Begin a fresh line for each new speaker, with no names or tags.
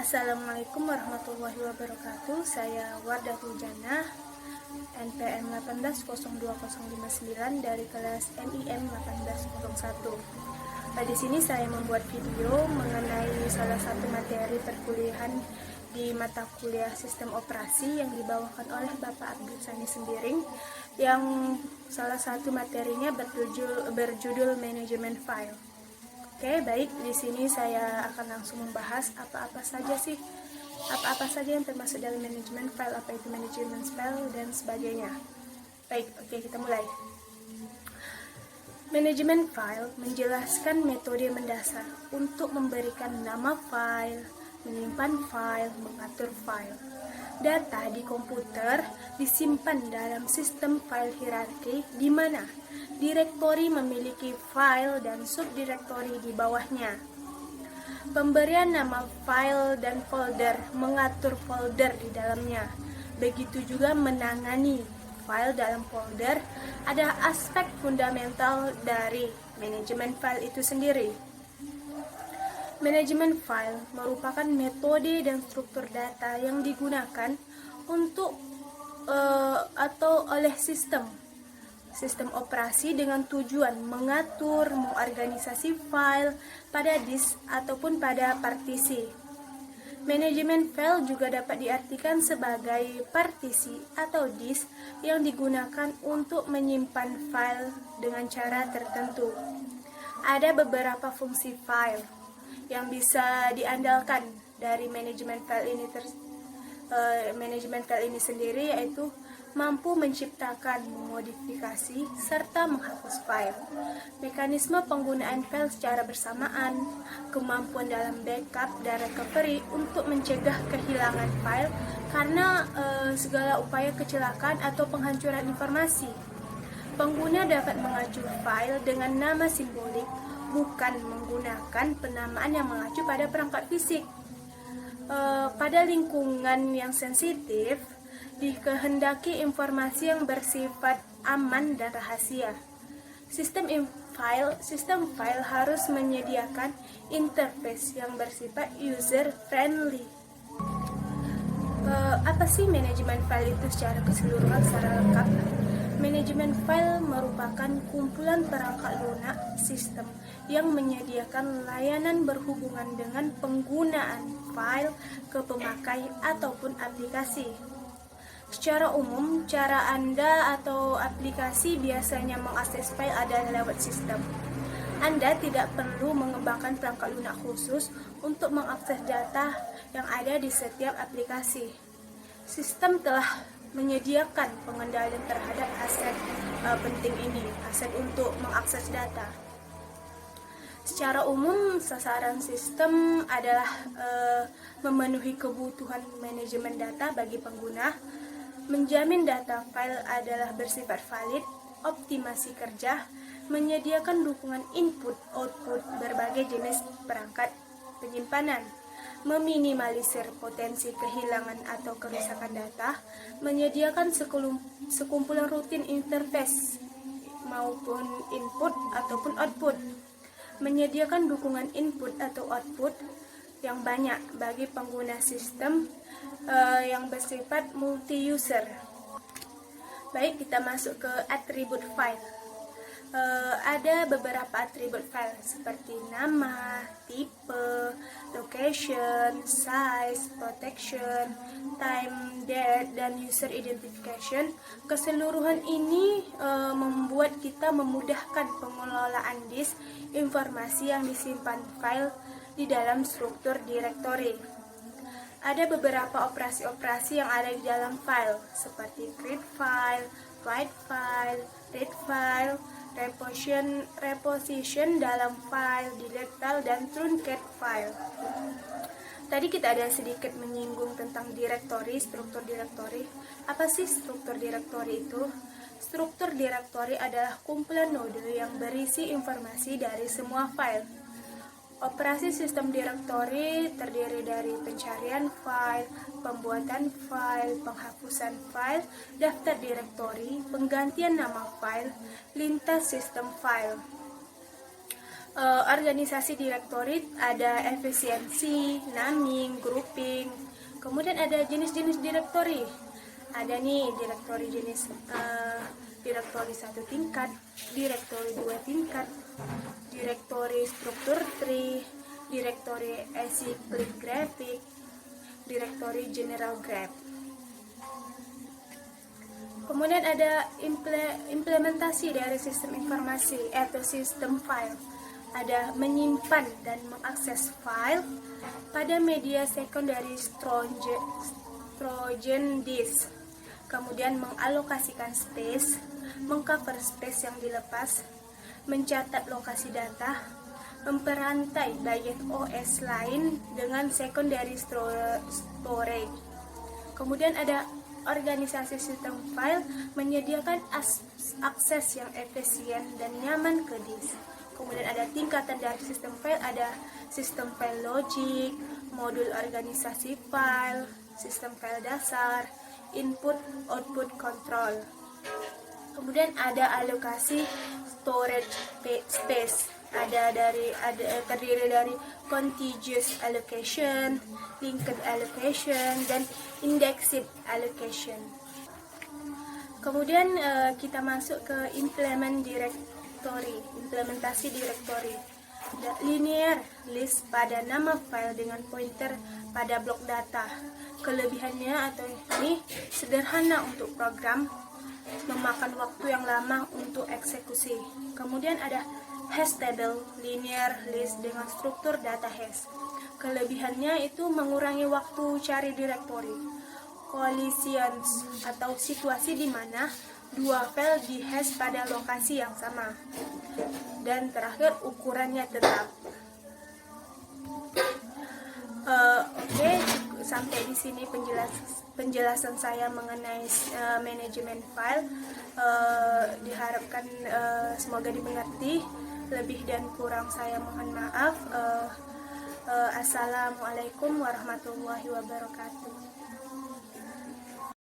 Assalamualaikum warahmatullahi wabarakatuh. Saya Wardatul Jannah, NPM 1802059 dari kelas NIM 1801. Di sini saya membuat video mengenai salah satu materi perkuliahan di mata kuliah Sistem Operasi yang dibawakan oleh Bapak Abdul Sani Sembiring, yang salah satu materinya berjudul Manajemen File. Oke, baik. Di sini saya akan langsung membahas apa-apa saja yang termasuk dalam manajemen file, apa itu manajemen file dan sebagainya. Baik, oke, kita mulai. Manajemen file menjelaskan metode mendasar untuk memberikan nama file, menyimpan file, mengatur file. Data di komputer disimpan dalam sistem file hierarki di mana direktori memiliki file dan subdirektori di bawahnya. Pemberian nama file dan folder mengatur folder di dalamnya. Begitu juga menangani file dalam folder ada aspek fundamental dari manajemen file itu sendiri. Manajemen file merupakan metode dan struktur data yang digunakan untuk atau oleh sistem operasi dengan tujuan mengatur, mengorganisasi file pada disk ataupun pada partisi. Manajemen file juga dapat diartikan sebagai partisi atau disk yang digunakan untuk menyimpan file dengan cara tertentu. Ada beberapa fungsi file yang bisa diandalkan dari manajemen file ini sendiri, yaitu mampu menciptakan, memodifikasi, serta menghapus file. Mekanisme penggunaan file secara bersamaan, kemampuan dalam backup dan recovery untuk mencegah kehilangan file karena segala upaya kecelakaan atau penghancuran informasi. Pengguna dapat mengacung file dengan nama simbolik, bukan menggunakan penamaan yang mengacu pada perangkat fisik. Pada lingkungan yang sensitif, dikehendaki informasi yang bersifat aman dan rahasia. Sistem file harus menyediakan interface yang bersifat user friendly. Apa sih manajemen file itu secara keseluruhan, secara lengkap? Manajemen file merupakan kumpulan perangkat lunak sistem yang menyediakan layanan berhubungan dengan penggunaan file ke pemakai ataupun aplikasi. Secara umum, cara Anda atau aplikasi biasanya mengakses file adalah lewat sistem. Anda tidak perlu mengembangkan perangkat lunak khusus untuk mengakses data yang ada di setiap aplikasi. Sistem telah menyediakan pengendalian terhadap aset penting ini, aset untuk mengakses data. Secara umum, sasaran sistem adalah memenuhi kebutuhan manajemen data bagi pengguna, menjamin data file adalah bersifat valid, optimasi kerja, menyediakan dukungan input-output berbagai jenis perangkat penyimpanan, meminimalisir potensi kehilangan atau kerusakan data, menyediakan sekumpulan rutin interface maupun input ataupun output, menyediakan dukungan input atau output yang banyak bagi pengguna sistem yang bersifat multi-user. Baik, kita masuk ke atribut file. Ada beberapa atribut file seperti nama, tipe, location, size, protection, time, date, dan user identification. Keseluruhan ini membuat kita memudahkan pengelolaan disk informasi yang disimpan file di dalam struktur direktori. Ada beberapa operasi-operasi yang ada di dalam file seperti create file, write file, read file, reposition dalam file, delete file, dan truncate file. Tadi kita ada sedikit menyinggung tentang direktori, struktur direktori. Apa sih struktur direktori itu? Struktur direktori adalah kumpulan node yang berisi informasi dari semua file. Operasi sistem direktori terdiri dari pencarian file, pembuatan file, penghapusan file, daftar direktori, penggantian nama file, lintas sistem file. Organisasi direktory ada efisiensi, naming, grouping. Kemudian ada jenis-jenis direktory. Ada nih direktory jenis direktory 1 tingkat, direktory 2 tingkat, direktory struktur tree, direktory acyclic graphic, direktory general graph. Kemudian ada implementasi dari sistem informasi atau sistem file. Ada menyimpan dan mengakses file pada media secondary Trojan disk. Kemudian mengalokasikan space, mengcover space yang dilepas, mencatat lokasi data, memperantai bagian OS lain dengan secondary storage. Kemudian ada organisasi sistem file menyediakan akses yang efisien dan nyaman ke disk. Kemudian ada tingkatan dari sistem file, ada sistem file logic, modul organisasi file, sistem file dasar, input output control. Kemudian ada alokasi storage space, terdiri dari contiguous allocation, linked allocation, dan indexed allocation. Kemudian kita masuk ke implementasi directory. Linear list pada nama file dengan pointer pada blok data. Kelebihannya atau ini sederhana untuk program, memakan waktu yang lama untuk eksekusi. Kemudian ada hash table, linear list dengan struktur data hash. Kelebihannya itu mengurangi waktu cari directory. Collisions atau situasi di mana dua file di hash pada lokasi yang sama. Dan terakhir, ukurannya tetap. Oke, sampai di sini penjelasan saya mengenai manajemen file. Diharapkan semoga dimengerti. Lebih dan kurang saya mohon maaf. Assalamualaikum warahmatullahi wabarakatuh.